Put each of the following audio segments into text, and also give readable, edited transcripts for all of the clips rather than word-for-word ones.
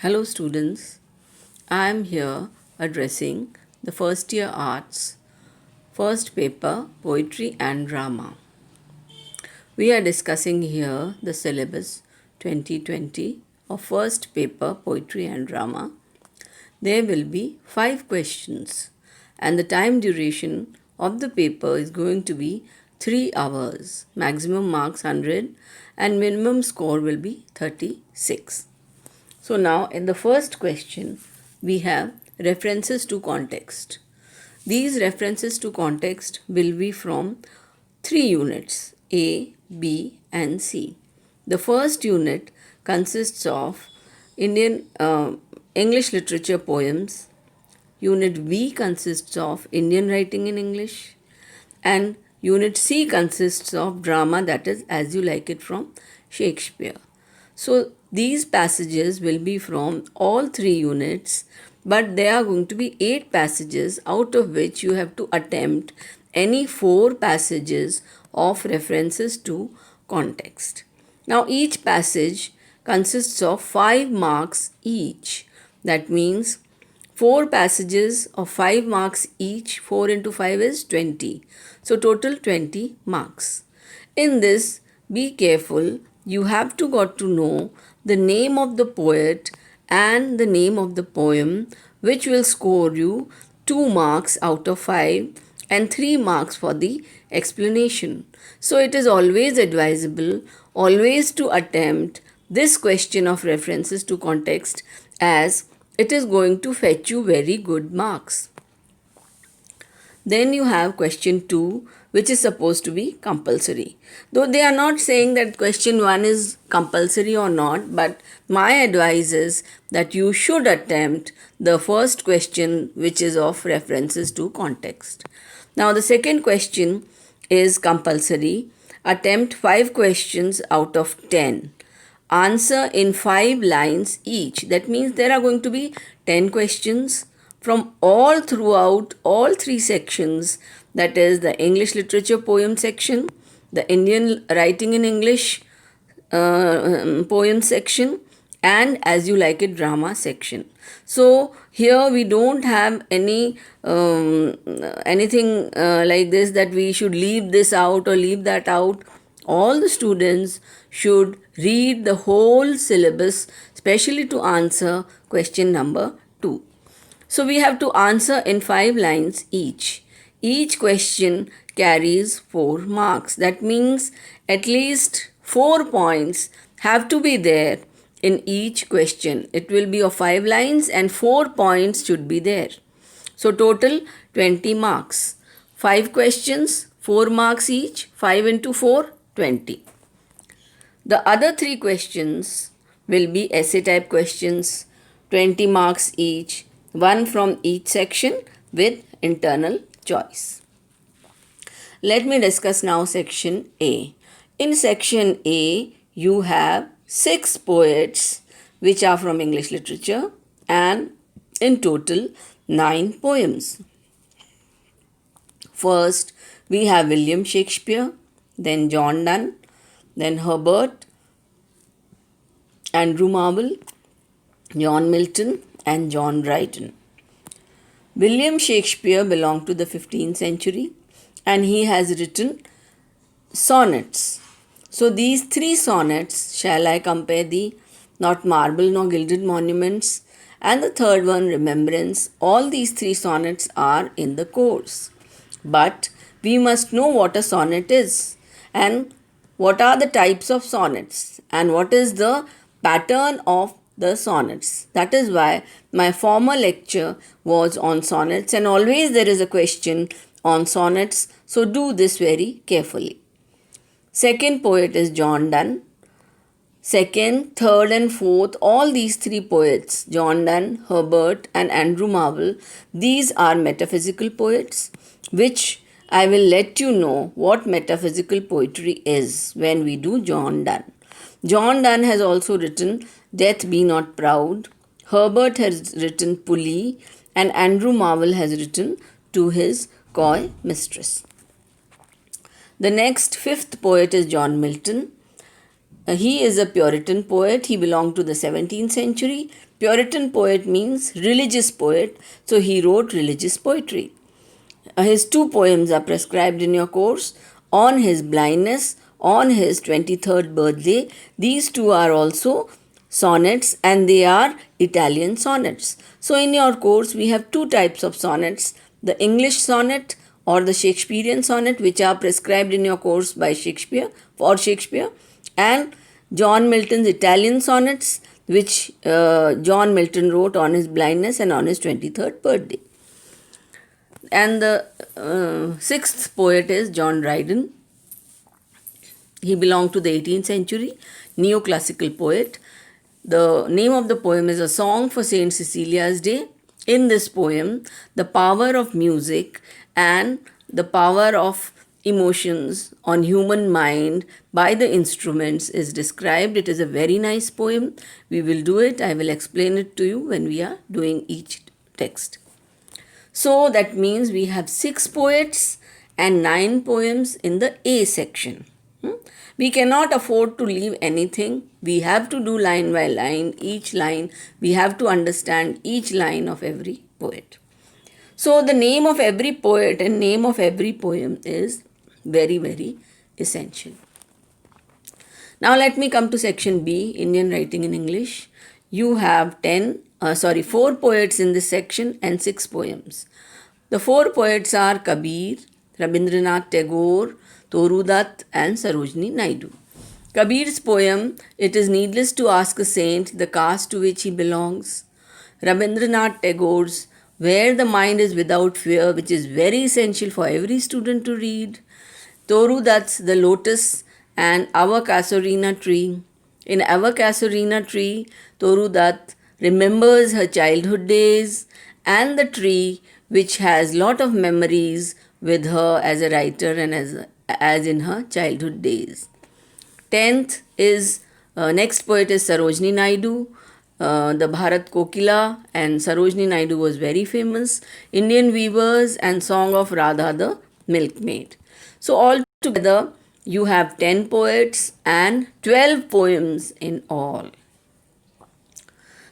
Hello students, I am here addressing the first year arts, first paper poetry and drama. We are discussing here the syllabus 2020 of first paper poetry and drama. There will be 5 questions and the time duration of the paper is going to be 3 hours. Maximum marks 100 and minimum score will be 36. So now in the first question, we have references to context. These references to context will be from 3 units, A, B and C. The first unit consists of Indian English literature poems. Unit B consists of Indian writing in English. And unit C consists of drama, that is As You Like It from Shakespeare. So these passages will be from all 3 units, but there are going to be 8 passages, out of which you have to attempt any 4 passages of references to context. Now each passage consists of 5 marks each. That means 4 passages of 5 marks each. 4 into 5 is 20. So total 20 marks. In this, be careful. You have to got to know the name of the poet and the name of the poem, which will score you 2 marks out of 5 and 3 marks for the explanation. So it is always advisable always to attempt this question of references to context, as it is going to fetch you very good marks. Then you have question 2, which is supposed to be compulsory. Though they are not saying that question 1 is compulsory or not, but my advice is that you should attempt the first question, which is of references to context. Now the second question is compulsory. Attempt 5 questions out of 10. Answer in 5 lines each. That means there are going to be 10 questions from all throughout all 3 sections, that is the English literature poem section, the Indian writing in English poem section, and As You Like It drama section. So here we don't have anything like this that we should leave this out or leave that out. All the students should read the whole syllabus, especially to answer question number 2. So we have to answer in 5 lines each. Each question carries 4 marks. That means at least 4 points have to be there in each question. It will be of 5 lines and 4 points should be there. So total 20 marks. 5 questions, 4 marks each, 5 into 4, 20. The other 3 questions will be essay type questions, 20 marks each, 1 from each section with internal choice. Let me discuss now section A. In section A, you have 6 poets which are from English literature and in total 9 poems. First, we have William Shakespeare, then John Donne, then Herbert, Andrew Marvell, John Milton and John Dryden. William Shakespeare belonged to the 15th century and he has written sonnets. So these 3 sonnets, Shall I Compare Thee, Not Marble Nor Gilded Monuments, and the third one, Remembrance, all these 3 sonnets are in the course. But we must know what a sonnet is and what are the types of sonnets and what is the pattern of the sonnets. That is why my former lecture was on sonnets, and always there is a question on sonnets, so do this very carefully. Second poet is John Donne. Second, third and fourth, all these 3 poets, John Donne, Herbert and Andrew Marvell, these are metaphysical poets, which I will let you know what metaphysical poetry is when we do John Donne. John Donne has also written Death Be Not Proud. Herbert has written Pulley and Andrew Marvell has written To His Coy Mistress. The next 5th poet is John Milton. He is a Puritan poet. He belonged to the 17th century. Puritan poet means religious poet, so he wrote religious poetry. His two poems are prescribed in your course, On His Blindness, on his 23rd birthday. These two are also sonnets and they are Italian sonnets. So, in your course, we have two types of sonnets, the English sonnet or the Shakespearean sonnet, which are prescribed in your course by Shakespeare, for Shakespeare, and John Milton's Italian sonnets, which John Milton wrote on his blindness and on his 23rd birthday. And the sixth poet is John Dryden. He belonged to the 18th century, neoclassical poet. The name of the poem is A Song for Saint Cecilia's Day. In this poem, the power of music and the power of emotions on human mind by the instruments is described. It is a very nice poem. We will do it. I will explain it to you when we are doing each text. So that means we have 6 poets and 9 poems in the A section. We cannot afford to leave anything. We have to do line by line, each line. We have to understand each line of every poet. So the name of every poet and name of every poem is very, very essential. Now let me come to section B, Indian writing in English. You have 4 poets in this section and 6 poems. The 4 poets are Kabir, Rabindranath Tagore, Toru Dutt and Sarojini Naidu. Kabir's poem, It is Needless to Ask a Saint the caste to which he belongs. Rabindranath Tagore's Where the Mind is Without Fear, which is very essential for every student to read. Toru Dutt's The Lotus and Our Casuarina Tree. In Our Casuarina Tree, Toru Dutt remembers her childhood days and the tree which has lot of memories with her as a writer and as in her childhood days. 10th is next poet is Sarojini Naidu, the Bharat Kokila, and Sarojini Naidu was very famous. Indian Weavers and Song of Radha the Milkmaid. So all together you have 10 poets and 12 poems in all.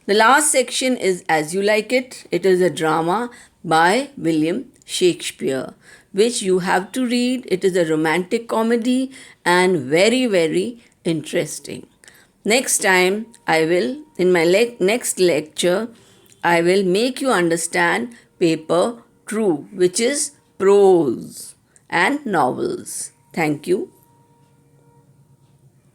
The last section is As You Like It. It is a drama by William Shakespeare, which you have to read. It is a romantic comedy and very, very interesting. Next time, I will, in my next lecture, I will make you understand paper 2, which is prose and novels. Thank you.